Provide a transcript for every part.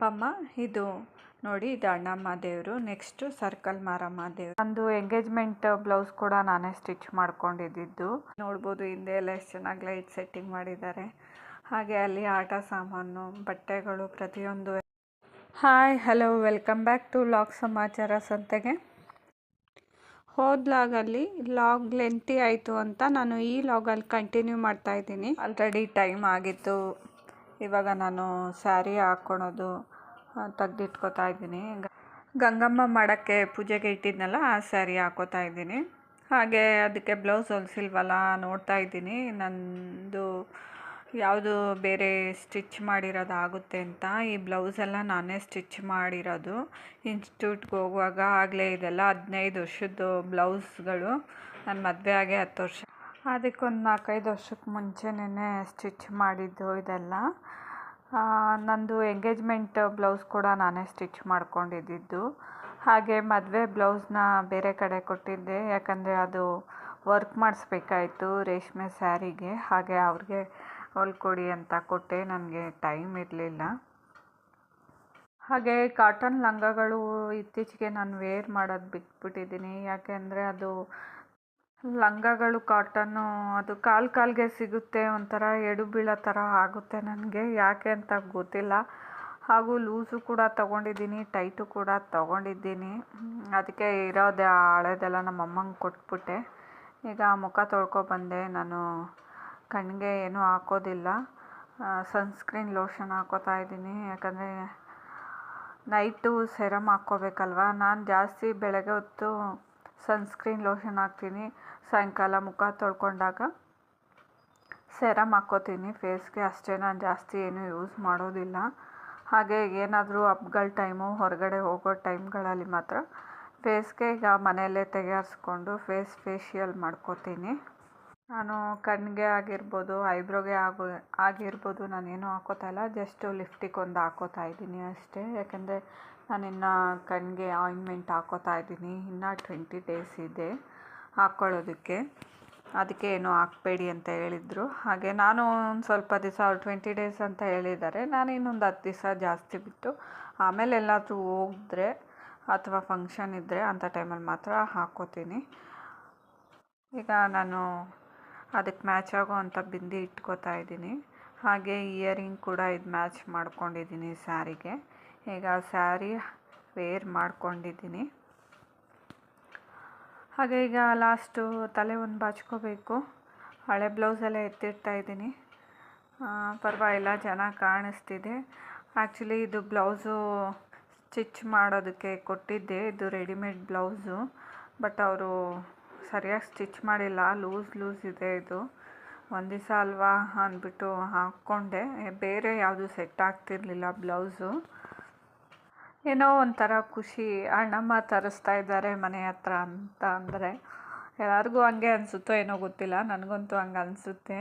ಅಮ್ಮ ಇದು ನೋಡಿ, ಇದು ಅಣ್ಣಮ್ಮ ದೇವರು, ನೆಕ್ಸ್ಟು ಸರ್ಕಲ್ ಮಾರಮ್ಮ ದೇವರು. ನಂದು ಎಂಗೇಜ್ಮೆಂಟ್ ಬ್ಲೌಸ್ ಕೂಡ ನಾನೇ ಸ್ಟಿಚ್ ಮಾಡ್ಕೊಂಡಿದ್ದು. ನೋಡ್ಬೋದು ಹಿಂದೆ ಎಲ್ಲ ಎಷ್ಟು ಚೆನ್ನಾಗಿ ಲೈಟ್ ಸೆಟ್ಟಿಂಗ್ ಮಾಡಿದ್ದಾರೆ. ಹಾಗೆ ಅಲ್ಲಿ ಆಟ ಸಾಮಾನು, ಬಟ್ಟೆಗಳು ಪ್ರತಿಯೊಂದು. Hi hello, welcome back to log ಸಮಾಚಾರ ಸಂತೆಗೆ. ಹೋದ್ಲಾಗಲ್ಲಿ ಲಾಗ್ ಲೆಂತಿ ಆಯಿತು ಅಂತ ನಾನು ಈ ಲಾಗಲ್ಲಿ ಕಂಟಿನ್ಯೂ ಮಾಡ್ತಾ ಇದ್ದೀನಿ. ಆಲ್ರೆಡಿ ಟೈಮ್ ಆಗಿತ್ತು. ಇವಾಗ ನಾನು ಸ್ಯಾರಿ ಹಾಕ್ಕೊಳೋದು ತೆಗ್ದಿಟ್ಕೋತಾ ಇದ್ದೀನಿ. ಗಂಗಮ್ಮ ಮಾಡೋಕ್ಕೆ ಪೂಜೆಗೆ ಇಟ್ಟಿದ್ನಲ್ಲ, ಆ ಸ್ಯಾರಿ ಹಾಕೋತಾ ಇದ್ದೀನಿ. ಹಾಗೆ ಅದಕ್ಕೆ ಬ್ಲೌಸ್ ಹೊಲಿಸಿಲ್ವಲ್ಲ ನೋಡ್ತಾ ಇದ್ದೀನಿ. ನಂದು ಯಾವುದು ಬೇರೆ ಸ್ಟಿಚ್ ಮಾಡಿರೋದು ಆಗುತ್ತೆ ಅಂತ. ಈ ಬ್ಲೌಸೆಲ್ಲ ನಾನೇ ಸ್ಟಿಚ್ ಮಾಡಿರೋದು. ಇನ್ಸ್ಟಿಟ್ಯೂಟ್ಗೆ ಹೋಗುವಾಗ ಆಗಲೇ ಇದೆಲ್ಲ 15 ವರ್ಷದ್ದು ಬ್ಲೌಸ್ಗಳು. ನನ್ನ ಮದುವೆ ಆಗಿ 10 ವರ್ಷ, ಅದಕ್ಕೊಂದು 4-5 ವರ್ಷಕ್ಕೆ ಮುಂಚೆನೇ ಸ್ಟಿಚ್ ಮಾಡಿದ್ದು ಇದೆಲ್ಲ. ನಂದು ಎಂಗೇಜ್ಮೆಂಟ್ ಬ್ಲೌಸ್ ಕೂಡ ನಾನೇ ಸ್ಟಿಚ್ ಮಾಡ್ಕೊಂಡಿದ್ದು. ಹಾಗೆ ಮದುವೆ ಬ್ಲೌಸ್ನ ಬೇರೆ ಕಡೆ ಕೊಟ್ಟಿದ್ದೆ, ಯಾಕಂದರೆ ಅದು ವರ್ಕ್ ಮಾಡಿಸ್ಬೇಕಾಯಿತು ರೇಷ್ಮೆ ಸ್ಯಾರಿಗೆ. ಹಾಗೆ ಅವ್ರಿಗೆ ಹೊಲ್ಕೊಡಿ ಅಂತ ಕೊಟ್ಟೆ, ನನಗೆ ಟೈಮ್ ಇರಲಿಲ್ಲ. ಹಾಗೆ ಕಾಟನ್ ಲಂಗಗಳು ಇತ್ತೀಚೆಗೆ ನಾನು ವೇರ್ ಮಾಡೋದು ಬಿಟ್ಬಿಟ್ಟಿದ್ದೀನಿ. ಯಾಕೆಂದರೆ ಅದು ಲಂಗಗಳು ಕಾಟನ್ನು ಅದು ಕಾಲಿಗೆ ಸಿಗುತ್ತೆ, ಒಂಥರ ಎಡು ಬೀಳೋ ಥರ ಆಗುತ್ತೆ ನನಗೆ. ಯಾಕೆ ಅಂತ ಗೊತ್ತಿಲ್ಲ. ಹಾಗೂ ಲೂಸು ಕೂಡ ತೊಗೊಂಡಿದ್ದೀನಿ, ಟೈಟು ಕೂಡ ತೊಗೊಂಡಿದ್ದೀನಿ. ಅದಕ್ಕೆ ಇರೋದು ಹಳೆದೆಲ್ಲ ನಮ್ಮ ಅಮ್ಮಂಗೆ ಕೊಟ್ಬಿಟ್ಟೆ. ಈಗ ಮುಖ ತೊಳ್ಕೊಬಂದೆ. ನಾನು ಕಣ್ಣಿಗೆ ಏನೂ ಹಾಕೋದಿಲ್ಲ, ಸನ್ಸ್ಕ್ರೀನ್ ಲೋಷನ್ ಹಾಕೋತಾ ಇದ್ದೀನಿ. ಯಾಕಂದರೆ ನೈಟು ಸೆರಮ್ ಹಾಕ್ಕೋಬೇಕಲ್ವ. ನಾನು ಜಾಸ್ತಿ ಬೆಳಗ್ಗೆ ಹೊತ್ತು ಸನ್ಸ್ಕ್ರೀನ್ ಲೋಷನ್ ಹಾಕ್ತೀನಿ, ಸಾಯಂಕಾಲ ಮುಖ ತೊಳ್ಕೊಂಡಾಗ ಸೆರಮ್ ಹಾಕ್ಕೋತೀನಿ ಫೇಸ್ಗೆ. ಅಷ್ಟೇ, ನಾನು ಜಾಸ್ತಿ ಏನೂ ಯೂಸ್ ಮಾಡೋದಿಲ್ಲ. ಹಾಗೆ ಏನಾದರೂ ಹಬ್ಬಗಳ ಟೈಮು, ಹೊರಗಡೆ ಹೋಗೋ ಟೈಮ್ಗಳಲ್ಲಿ ಮಾತ್ರ ಫೇಸ್ಗೆ ಈಗ ಮನೆಯಲ್ಲೇ ತೆಗೆಯಾರಿಸ್ಕೊಂಡು ಫೇಶಿಯಲ್ ಮಾಡ್ಕೋತೀನಿ. ನಾನು ಕಣ್ಣಿಗೆ ಆಗಿರ್ಬೋದು, ಐಬ್ರೋಗೆ ಆಗಿರ್ಬೋದು ನಾನೇನು ಹಾಕೋತಾ ಇಲ್ಲ. ಜಸ್ಟು ಲಿಫ್ಟಿಗೆ ಒಂದು ಹಾಕೋತಾ ಇದ್ದೀನಿ ಅಷ್ಟೇ. ಯಾಕೆಂದರೆ ನಾನಿನ್ನು ಕಣ್ಣಿಗೆ ಆಯಿಂಟ್ಮೆಂಟ್ ಹಾಕೋತಾ ಇದ್ದೀನಿ. ಇನ್ನು 20 ಡೇಸ್ ಇದೆ ಹಾಕ್ಕೊಳ್ಳೋದಕ್ಕೆ. ಅದಕ್ಕೆ ಏನೂ ಹಾಕಬೇಡಿ ಅಂತ ಹೇಳಿದರು. ಹಾಗೆ ನಾನು ಒಂದು ಸ್ವಲ್ಪ ದಿವಸ 20 ಡೇಸ್ ಅಂತ ಹೇಳಿದ್ದಾರೆ. ನಾನು ಇನ್ನೊಂದು 10 ದಿವಸ ಜಾಸ್ತಿ ಬಿಟ್ಟು ಆಮೇಲೆ ಎಲ್ಲಾದರೂ ಹೋಗಿದ್ರೆ ಅಥವಾ ಫಂಕ್ಷನ್ ಇದ್ದರೆ ಅಂಥ ಟೈಮಲ್ಲಿ ಮಾತ್ರ ಹಾಕ್ಕೋತೀನಿ. ಈಗ ನಾನು ಅದಕ್ಕೆ ಮ್ಯಾಚ್ ಆಗೋ ಅಂಥ ಬಿಂದಿ ಇಟ್ಕೋತಾ ಇದ್ದೀನಿ. ಹಾಗೆ ಇಯರಿಂಗ್ ಕೂಡ ಇದು ಮ್ಯಾಚ್ ಮಾಡ್ಕೊಂಡಿದ್ದೀನಿ ಸ್ಯಾರಿಗೆ. ಈಗ ಸ್ಯಾರಿ ವೇರ್ ಮಾಡ್ಕೊಂಡಿದ್ದೀನಿ. ಹಾಗೆ ಈಗ ಲಾಸ್ಟು ತಲೆ ಒಂದು ಬಾಚ್ಕೋಬೇಕು. ಹಳೆ ಬ್ಲೌಸೆಲ್ಲ ಎತ್ತಿಡ್ತಾ ಇದ್ದೀನಿ. ಪರವಾಗಿಲ್ಲ, ಚೆನ್ನಾಗಿ ಕಾಣಿಸ್ತಿದೆ. ಆ್ಯಕ್ಚುಲಿ ಇದು ಬ್ಲೌಸು ಸ್ಟಿಚ್ ಮಾಡೋದಕ್ಕೆ ಕೊಟ್ಟಿದ್ದೆ, ಇದು ರೆಡಿಮೇಡ್ ಬ್ಲೌಸು. ಬಟ್ ಅವರು ಸರಿಯಾಗಿ ಸ್ಟಿಚ್ ಮಾಡಿಲ್ಲ, ಲೂಸ್ ಇದೆ. ಇದು ಒಂದು ದಿವಸ ಅಲ್ವಾ ಅಂದ್ಬಿಟ್ಟು ಹಾಕ್ಕೊಂಡೆ. ಬೇರೆ ಯಾವುದು ಸೆಟ್ ಆಗ್ತಿರ್ಲಿಲ್ಲ ಬ್ಲೌಸು. ಏನೋ ಒಂಥರ ಖುಷಿ, ಅಣ್ಣಮ್ಮ ತರಿಸ್ತಾ ಇದ್ದಾರೆ ಮನೆ ಹತ್ರ ಅಂತ ಅಂದರೆ ಎಲ್ಲರಿಗೂ ಹಂಗೆ ಅನಿಸುತ್ತೋ ಏನೋ ಗೊತ್ತಿಲ್ಲ, ನನಗಂತೂ ಹಂಗೆ ಅನಿಸುತ್ತೆ.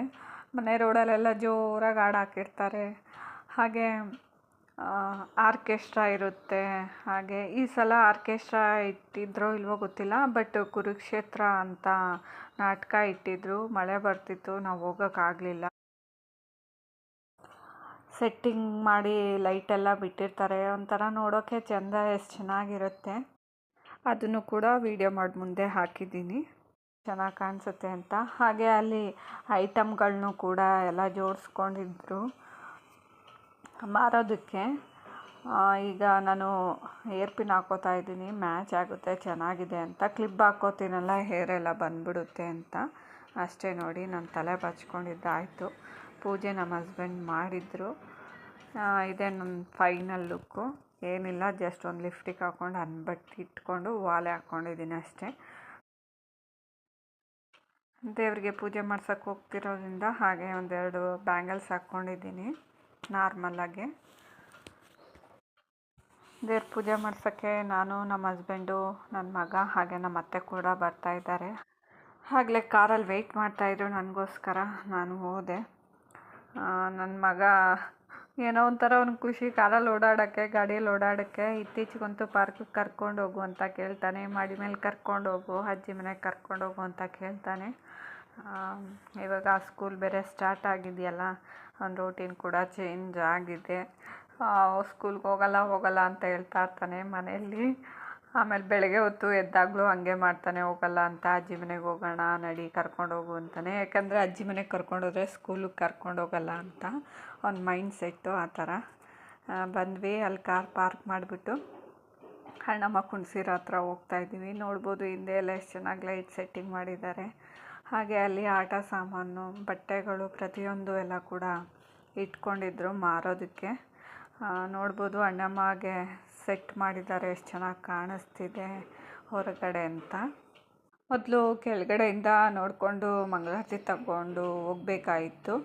ಮನೆ ರೋಡಲ್ಲೆಲ್ಲ ಜೋರಾಗಿ ಹಾಡು ಹಾಕಿರ್ತಾರೆ. ಹಾಗೆ ಆರ್ಕೆಸ್ಟ್ರಾ ಇರುತ್ತೆ. ಹಾಗೆ ಈ ಸಲ ಆರ್ಕೆಸ್ಟ್ರಾ ಇಟ್ಟಿದ್ರೋ ಇಲ್ವೋ ಗೊತ್ತಿಲ್ಲ, ಬಟ್ ಕುರುಕ್ಷೇತ್ರ ಅಂತ ನಾಟಕ ಇಟ್ಟಿದ್ರು. ಮಳೆ ಬರ್ತಿತ್ತು, ನಾವು ಹೋಗೋಕ್ಕಾಗಲಿಲ್ಲ. ಸೆಟ್ಟಿಂಗ್ ಮಾಡಿ ಲೈಟೆಲ್ಲ ಬಿಟ್ಟಿರ್ತಾರೆ, ಒಂಥರ ನೋಡೋಕ್ಕೆ ಚೆಂದ, ಎಷ್ಟು ಚೆನ್ನಾಗಿರುತ್ತೆ. ಅದನ್ನು ಕೂಡ ವಿಡಿಯೋ ಮಾಡಿ ಮುಂದೆ ಹಾಕಿದ್ದೀನಿ, ಚೆನ್ನಾಗಿ ಕಾಣಿಸುತ್ತೆ ಅಂತ. ಹಾಗೆ ಅಲ್ಲಿ ಐಟಮ್ಗಳನ್ನೂ ಕೂಡ ಎಲ್ಲ ಜೋಡಿಸ್ಕೊಂಡಿದ್ರು ಮಾರೋದಕ್ಕೆ. ಈಗ ನಾನು ಏರ್ ಪಿನ್ ಹಾಕೋತಾ ಇದ್ದೀನಿ, ಮ್ಯಾಚ್ ಆಗುತ್ತೆ, ಚೆನ್ನಾಗಿದೆ ಅಂತ. ಕ್ಲಿಪ್ ಹಾಕೋತೀನಲ್ಲ, ಹೇರೆಲ್ಲ ಬಂದ್ಬಿಡುತ್ತೆ ಅಂತ ಅಷ್ಟೇ. ನೋಡಿ, ನಾನು ತಲೆ ಬಾಚ್ಕೊಂಡಿದ್ದಾಯಿತು. ಪೂಜೆ ನಮ್ಮ ಹಸ್ಬೆಂಡ್ ಮಾಡಿದರು. ಇದೇ ನನ್ನ ಫೈನಲ್ ಲುಕ್ಕು. ಏನಿಲ್ಲ, ಜಸ್ಟ್ ಒಂದು ಲಿಫ್ಟಿಗೆ ಹಾಕ್ಕೊಂಡು ಬಟ್ಟೆ ಇಟ್ಕೊಂಡು ವಾಲೆ ಹಾಕ್ಕೊಂಡಿದ್ದೀನಿ ಅಷ್ಟೇ. ದೇವರಿಗೆ ಪೂಜೆ ಮಾಡ್ಸೋಕ್ಕೆ ಹೋಗ್ತಿರೋದ್ರಿಂದ ಹಾಗೆ ಒಂದೆರಡು ಬ್ಯಾಂಗಲ್ಸ್ ಹಾಕ್ಕೊಂಡಿದ್ದೀನಿ ನಾರ್ಮಲ್ಲಾಗಿ. ದೇವ್ರ ಪೂಜೆ ಮಾಡ್ಸೋಕ್ಕೆ ನಾನು, ನಮ್ಮ ಹಸ್ಬೆಂಡು, ನನ್ನ ಮಗ ಹಾಗೆ ನಮ್ಮ ಅತ್ತೆ ಕೂಡ ಬರ್ತಾಯಿದ್ದಾರೆ. ಆಗಲೇ ಕಾರಲ್ಲಿ ವೆಯ್ಟ್ ಮಾಡ್ತಾಯಿದ್ರು ನನಗೋಸ್ಕರ. ನಾನು ಹೋದೆ. ನನ್ನ ಮಗ ಏನೋ ಒಂಥರ ಒಂದು ಖುಷಿ ಕಾರಲ್ಲಿ ಓಡಾಡೋಕ್ಕೆ, ಗಾಡಿಯಲ್ಲಿ ಓಡಾಡೋಕ್ಕೆ. ಇತ್ತೀಚೆಗಂತೂ ಪಾರ್ಕಿಗೆ ಕರ್ಕೊಂಡು ಹೋಗು ಅಂತ ಕೇಳ್ತಾನೆ, ಮಡಿ ಮೇಲೆ ಕರ್ಕೊಂಡು ಹೋಗು, ಅಜ್ಜಿ ಮನೆಗೆ ಕರ್ಕೊಂಡು ಹೋಗು ಅಂತ ಕೇಳ್ತಾನೆ. ಇವಾಗ ಸ್ಕೂಲ್ ಬೇರೆ ಸ್ಟಾರ್ಟ್ ಆಗಿದೆಯಲ್ಲ, ಒಂದು ರೂಟೀನ್ ಕೂಡ ಚೇಂಜ್ ಆಗಿದೆ. ಸ್ಕೂಲ್ಗೆ ಹೋಗಲ್ಲ ಅಂತ ಹೇಳ್ತಾ ಇರ್ತಾನೆ ಮನೆಯಲ್ಲಿ. ಆಮೇಲೆ ಬೆಳಗ್ಗೆ ಹೊತ್ತು ಎದ್ದಾಗಲೂ ಹಂಗೆ ಮಾಡ್ತಾನೆ, ಹೋಗಲ್ಲ ಅಂತ. ಅಜ್ಜಿ ಮನೆಗೆ ಹೋಗೋಣ ನಡಿ ಕರ್ಕೊಂಡೋಗು ಅಂತಾನೆ. ಯಾಕಂದರೆ ಅಜ್ಜಿ ಮನೆಗೆ ಕರ್ಕೊಂಡೋದ್ರೆ ಸ್ಕೂಲಿಗೆ ಕರ್ಕೊಂಡೋಗಲ್ಲ ಅಂತ ಅವ್ನ ಮೈಂಡ್ ಸೆಟ್ಟು ಆ ಥರ. ಬಂದ್ವಿ, ಅಲ್ಲಿ ಕಾರ್ ಪಾರ್ಕ್ ಮಾಡಿಬಿಟ್ಟು ಅಣ್ಣಮ್ಮ ಕುಣ್ಸಿರೋ ಹತ್ರ ಹೋಗ್ತಾಯಿದ್ದೀವಿ. ನೋಡ್ಬೋದು ಹಿಂದೆ ಎಲ್ಲ ಎಷ್ಟು ಚೆನ್ನಾಗಿ ಲೈಟ್ ಸೆಟ್ಟಿಂಗ್ ಮಾಡಿದ್ದಾರೆ. ಹಾಗೆ ಅಲ್ಲಿ ಆಟ ಸಾಮಾನು, ಬಟ್ಟೆಗಳು ಪ್ರತಿಯೊಂದು ಎಲ್ಲ ಕೂಡ ಇಟ್ಕೊಂಡಿದ್ರು ಮಾರೋದಕ್ಕೆ. ನೋಡ್ಬೋದು ಅಣ್ಣಮ್ಮಗೆ ಸೆಟ್ ಮಾಡಿದ್ದಾರೆ, ಎಷ್ಟು ಚೆನ್ನಾಗಿ ಕಾಣಿಸ್ತಿದೆ ಹೊರಗಡೆ ಅಂತ. ಮೊದಲು ಕೆಳಗಡೆಯಿಂದ ನೋಡಿಕೊಂಡು ಮಂಗಳಾರತಿ ತಗೊಂಡು ಹೋಗಬೇಕಾಯಿತು.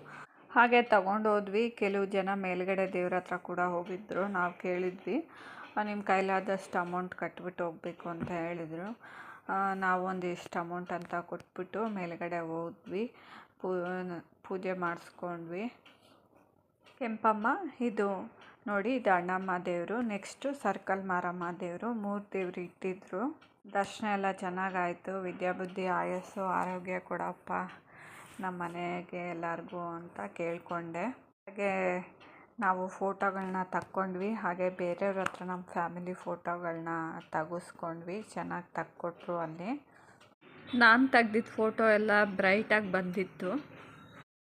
ಹಾಗೆ ತಗೊಂಡು ಹೋದ್ವಿ. ಕೆಲವು ಜನ ಮೇಲ್ಗಡೆ ದೇವ್ರ ಹತ್ರ ಕೂಡ ಹೋಗಿದ್ದರು. ನಾವು ಕೇಳಿದ್ವಿ, ನಿಮ್ಮ ಕೈಲಾದಷ್ಟು ಅಮೌಂಟ್ ಕಟ್ಬಿಟ್ಟು ಹೋಗಬೇಕು ಅಂತ ಹೇಳಿದರು. ನಾವು ಒಂದಿಷ್ಟು ಅಮೌಂಟ್ ಅಂತ ಕೊಟ್ಬಿಟ್ಟು ಮೇಲ್ಗಡೆ ಹೋದ್ವಿ. ಪೂಜೆ ಮಾಡಿಸ್ಕೊಂಡ್ವಿ. ಕೆಂಪಮ್ಮ ಇದು ನೋಡಿ, ಇದು ಅಣ್ಣಮ್ಮ ದೇವರು. ನೆಕ್ಸ್ಟು ಸರ್ಕಲ್ ಮಾರಮ್ಮ ದೇವರು. 3 ದೇವರು ಇಟ್ಟಿದ್ರು. ದರ್ಶನ ಎಲ್ಲ ಚೆನ್ನಾಗಾಯಿತು. ವಿದ್ಯಾಬುದ್ಧಿ ಆಯಸ್ಸು ಆರೋಗ್ಯ ಕೊಡಪ್ಪ ನಮ್ಮ ಮನೆಗೆ ಎಲ್ಲರಿಗೂ ಅಂತ ಕೇಳಿಕೊಂಡೆ. ಹಾಗೆ ನಾವು ಫೋಟೋಗಳನ್ನ ತಕ್ಕೊಂಡ್ವಿ. ಹಾಗೆ ಬೇರೆಯವ್ರ ಹತ್ರ ನಮ್ಮ ಫ್ಯಾಮಿಲಿ ಫೋಟೋಗಳನ್ನ ತೆಗೆಸ್ಕೊಂಡ್ವಿ. ಚೆನ್ನಾಗಿ ತಕ್ಕೊಟ್ರು ಅಲ್ಲಿ. ನಾನು ತೆಗ್ದಿದ್ದ ಫೋಟೋ ಎಲ್ಲ ಬ್ರೈಟಾಗಿ ಬಂದಿತ್ತು.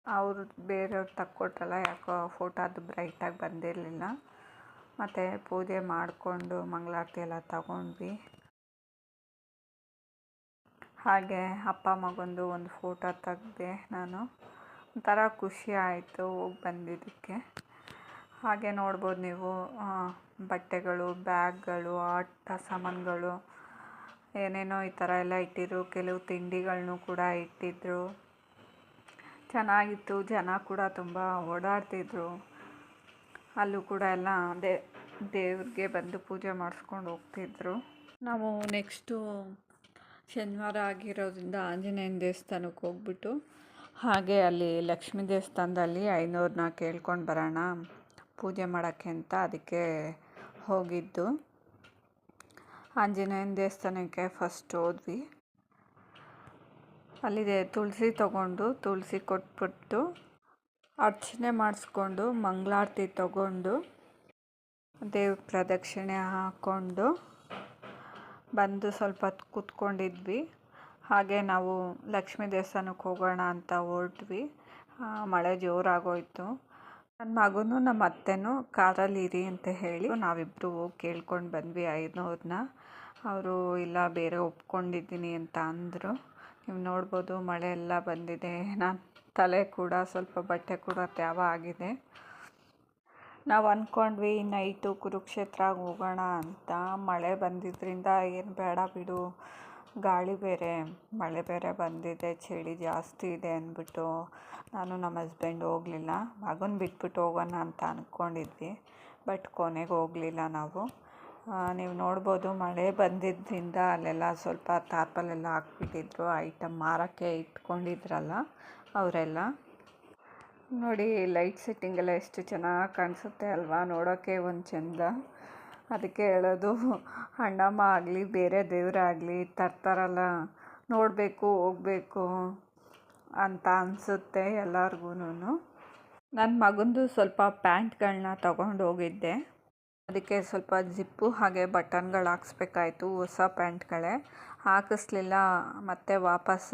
ಅವರು ಬೇರೆಯವ್ರು ತಕ್ಕೊಟ್ರಲ್ಲ, ಯಾಕೋ ಫೋಟೋ ಅದು ಬ್ರೈಟಾಗಿ ಬಂದಿರಲಿಲ್ಲ. ಮತ್ತು ಪೂಜೆ ಮಾಡಿಕೊಂಡು ಮಂಗಳಾರತಿ ಎಲ್ಲ ತಗೊಂಡ್ವಿ. ಹಾಗೆ ಅಪ್ಪ ಮಗಂದು ಒಂದು ಫೋಟೋ ತೆಗ್ದೆ ನಾನು. ಒಂಥರ ಖುಷಿ ಆಯಿತು ಹೋಗಿ ಬಂದಿದ್ದಕ್ಕೆ. ಹಾಗೆ ನೋಡ್ಬೋದು ನೀವು ಬಟ್ಟೆಗಳು, ಬ್ಯಾಗ್ಗಳು, ಆಟ ಸಾಮಾನುಗಳು ಏನೇನೋ ಈ ಥರ ಎಲ್ಲ ಇಟ್ಟಿದ್ರು. ಕೆಲವು ತಿಂಡಿಗಳನ್ನೂ ಕೂಡ ಇಟ್ಟಿದ್ರು. ಚೆನ್ನಾಗಿತ್ತು. ಜನ ಕೂಡ ತುಂಬ ಓಡಾಡ್ತಿದ್ರು. ಅಲ್ಲೂ ಕೂಡ ಎಲ್ಲ ದೇವ್ರಿಗೆ ಬಂದು ಪೂಜೆ ಮಾಡಿಸ್ಕೊಂಡು ಹೋಗ್ತಿದ್ರು. ನಾವು ನೆಕ್ಸ್ಟು ಶನಿವಾರ ಆಗಿರೋದ್ರಿಂದ ಆಂಜನೇಯನ ದೇವಸ್ಥಾನಕ್ಕೆ ಹೋಗ್ಬಿಟ್ಟು ಹಾಗೆ ಅಲ್ಲಿ ಲಕ್ಷ್ಮೀ ದೇವಸ್ಥಾನದಲ್ಲಿ 500ನ ಕೇಳ್ಕೊಂಡು ಬರೋಣ ಪೂಜೆ ಮಾಡೋಕ್ಕೆ ಅಂತ ಅದಕ್ಕೆ ಹೋಗಿದ್ದು. ಆಂಜನೇಯನ ದೇವಸ್ಥಾನಕ್ಕೆ ಫಸ್ಟ್ ಹೋದ್ವಿ. ಅಲ್ಲಿದೆ ತುಳಸಿ ತೊಗೊಂಡು ತುಳಸಿ ಕೊಟ್ಬಿಟ್ಟು ಅರ್ಚನೆ ಮಾಡಿಸ್ಕೊಂಡು ಮಂಗಳಾರತಿ ತೊಗೊಂಡು ದೇವ್ರ ಪ್ರದಕ್ಷಿಣೆ ಹಾಕ್ಕೊಂಡು ಬಂದು ಸ್ವಲ್ಪ ಹೊತ್ತು ಕೂತ್ಕೊಂಡಿದ್ವಿ. ಹಾಗೆ ನಾವು ಲಕ್ಷ್ಮೀ ದೇವಸ್ಥಾನಕ್ಕೆ ಹೋಗೋಣ ಅಂತ ಹೊರಟ್ವಿ. ಮಳೆ ಜೋರಾಗೋಯಿತು. ನನ್ನ ಮಗನೂ ನಮ್ಮ ಅತ್ತೆನೂ ಕಾರಲ್ಲಿ ಇರಿ ಅಂತ ಹೇಳಿ ನಾವಿಬ್ಬರು ಹೋಗಿ ಕೇಳ್ಕೊಂಡು ಬಂದ್ವಿ 500ನ. ಅವರು ಇಲ್ಲ ಬೇರೆ ಒಪ್ಕೊಂಡಿದ್ದೀನಿ ಅಂತ ಅಂದರು. ನೀವು ನೋಡ್ಬೋದು ಮಳೆ ಎಲ್ಲ ಬಂದಿದೆ. ನಾನು ತಲೆ ಕೂಡ ಸ್ವಲ್ಪ ಬಟ್ಟೆ ಕೂಡ ತ್ಯಾವ ಆಗಿದೆ. ನಾವು ಅಂದ್ಕೊಂಡ್ವಿ ನೈಟು ಕುರುಕ್ಷೇತ್ರಕ್ಕೆ ಹೋಗೋಣ ಅಂತ. ಮಳೆ ಬಂದಿದ್ದರಿಂದ ಏನು ಬೇಡ ಬಿಡು, ಗಾಳಿ ಬೇರೆ ಮಳೆ ಬೇರೆ ಬಂದಿದೆ, ಚಳಿ ಜಾಸ್ತಿ ಇದೆ ಅಂದ್ಬಿಟ್ಟು ನಾನು ನಮ್ಮ ಹಸ್ಬೆಂಡ್ ಹೋಗಲಿಲ್ಲ. ಮಗನ ಬಿಟ್ಬಿಟ್ಟು ಹೋಗೋಣ ಅಂತ ಅಂದ್ಕೊಂಡಿದ್ವಿ. ಬಟ್ ಕೊನೆಗೆ ಹೋಗಲಿಲ್ಲ ನಾವು. ನೀವು ನೋಡ್ಬೋದು ಮಳೆ ಬಂದಿದ್ದರಿಂದ ಅಲ್ಲೆಲ್ಲ ಸ್ವಲ್ಪ ತಾರ್ಪಲೆಲ್ಲ ಹಾಕ್ಬಿಟ್ಟಿದ್ರು. ಐಟಮ್ ಮಾರೋಕ್ಕೆ ಇಟ್ಕೊಂಡಿದ್ರಲ್ಲ ಅವರೆಲ್ಲ. ನೋಡಿ ಲೈಟ್ ಸೆಟ್ಟಿಂಗೆಲ್ಲ ಎಷ್ಟು ಚೆನ್ನಾಗಿ ಕಾಣಿಸುತ್ತೆ ಅಲ್ವಾ, ನೋಡೋಕ್ಕೆ ಒಂದು ಚೆಂದ. ಅದಕ್ಕೆ ಹೇಳೋದು, ಅಣ್ಣಮ್ಮ ಆಗಲಿ ಬೇರೆ ದೇವರಾಗಲಿ ತರ್ತಾರಲ್ಲ, ನೋಡಬೇಕು ಹೋಗಬೇಕು ಅಂತ ಅನಿಸುತ್ತೆ ಎಲ್ಲರಿಗೂ. ನನ್ನ ಮಗಂದು ಸ್ವಲ್ಪ ಪ್ಯಾಂಟ್ಗಳನ್ನ ತಗೊಂಡು ಹೋಗಿದ್ದೆ. ಅದಕ್ಕೆ ಸ್ವಲ್ಪ ಜಿಪ್ಪು ಹಾಗೆ ಬಟನ್ಗಳು ಹಾಕ್ಸ್ಬೇಕಾಯ್ತು. ಹೊಸ ಪ್ಯಾಂಟ್ಗಳೇ ಹಾಕಿಸ್ಲಿಲ್ಲ. ಮತ್ತೆ ವಾಪಸ್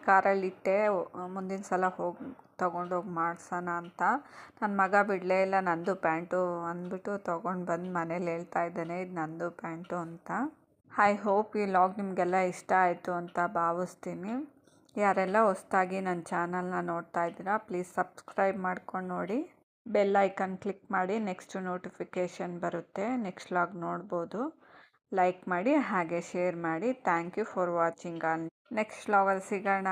ಕಾರಲ್ಲಿಟ್ಟೆ. ಮುಂದಿನ ಸಲ ತೊಗೊಂಡೋಗಿ ಮಾಡ್ಸೋಣ ಅಂತ. ನನ್ನ ಮಗ ಬಿಡಲೇ ಇಲ್ಲ, ನಂದು ಪ್ಯಾಂಟು ಅಂದ್ಬಿಟ್ಟು ತೊಗೊಂಡು ಬಂದು ಮನೇಲಿ ಹೇಳ್ತಾ ಇದ್ದಾನೆ ಇದು ನಂದು ಪ್ಯಾಂಟು ಅಂತ. ಐ ಹೋಪ್ ಈ ವ್ಲಾಗ್ ನಿಮಗೆಲ್ಲ ಇಷ್ಟ ಆಯಿತು ಅಂತ ಭಾವಿಸ್ತೀನಿ. ಯಾರೆಲ್ಲ ಹೊಸದಾಗಿ ನನ್ನ ಚಾನಲ್ನ ನೋಡ್ತಾ ಇದ್ದೀರಾ ಪ್ಲೀಸ್ ಸಬ್ಸ್ಕ್ರೈಬ್ ಮಾಡ್ಕೊಂಡು ನೋಡಿ. ಬೆಲ್ ಐಕನ್ ಕ್ಲಿಕ್ ಮಾಡಿ, ನೆಕ್ಸ್ಟ್ ನೋಟಿಫಿಕೇಷನ್ ಬರುತ್ತೆ. ನೆಕ್ಸ್ಟ್ ವ್ಲಾಗ್ ನೋಡ್ಬೋದು. ಲೈಕ್ ಮಾಡಿ ಹಾಗೆ ಶೇರ್ ಮಾಡಿ. Thank you for watching. Next ವ್ಲಾಗಲ್ಲಿ ಸಿಗೋಣ.